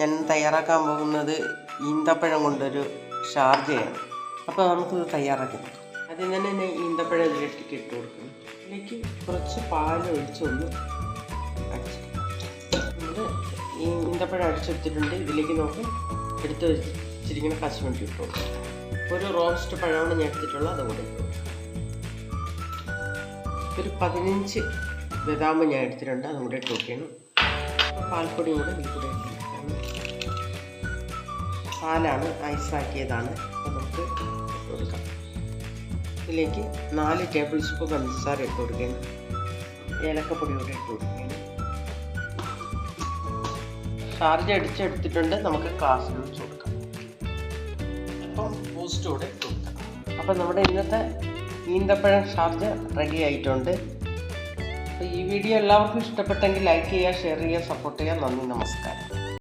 ഞാൻ തയ്യാറാക്കാൻ പോകുന്നത് ഈന്തപ്പഴം കൊണ്ടൊരു ഷാർജയാണ്. അപ്പോൾ നമുക്കിത് തയ്യാറാക്കി നോക്കാം. ആദ്യം തന്നെ ഞാൻ ഈന്തപ്പഴം ഇതിലേക്ക് ഇട്ട് കൊടുക്കും. ഇതിലേക്ക് കുറച്ച് പാലൊഴിച്ചൊന്ന് അടിച്ചെടുക്കും. ഈ ഈന്തപ്പഴം അടിച്ചെടുത്തിട്ടുണ്ട്. ഇതിലേക്ക് നമുക്ക് എടുത്ത് വെച്ചിരിക്കുന്ന കശുവണ്ടി ഇട്ട് കൊടുക്കും. ഒരു റോസ്റ്റ് പഴമാണ് ഞാൻ എടുത്തിട്ടുള്ളത്, അതുകൂടെ ഇട്ട് കൊടുക്കും. ഒരു 15 ബദാം ഞാൻ എടുത്തിട്ടുണ്ട്, അതും കൂടെ ഇട്ട് കൊടുക്കണം. പാൽപ്പൊടിയും കൂടെ ഇതിൽ കൂടെ ഇട്ട് പാലാണ്, ഐസാക്കിയതാണ്. അപ്പോൾ നമുക്ക് ഇട്ട് കൊടുക്കാം. ഇതിലേക്ക് 4 ടേബിൾ സ്പൂൺ പഞ്ചസാര ഇട്ട് കൊടുക്കണം. ഏലക്കപ്പൊടി കൂടെ ഇട്ട് കൊടുക്കണം. ഷാർജ അടിച്ചെടുത്തിട്ടുണ്ട്, നമുക്ക് ഗ്ലാസ്സിൽ ഒഴിച്ച് കൊടുക്കാം. അപ്പം ബൂസ്റ്റ് കൂടെ ഇട്ട് കൊടുക്കാം. അപ്പം നമ്മുടെ ഇന്നത്തെ ഈന്തപ്പഴം ഷാർജ റെഡി ആയിട്ടുണ്ട്. അപ്പോൾ ഈ വീഡിയോ എല്ലാവർക്കും ഇഷ്ടപ്പെട്ടെങ്കിൽ ലൈക്ക് ചെയ്യുക, ഷെയർ ചെയ്യുക, സപ്പോർട്ട് ചെയ്യുക. നന്ദി, നമസ്കാരം.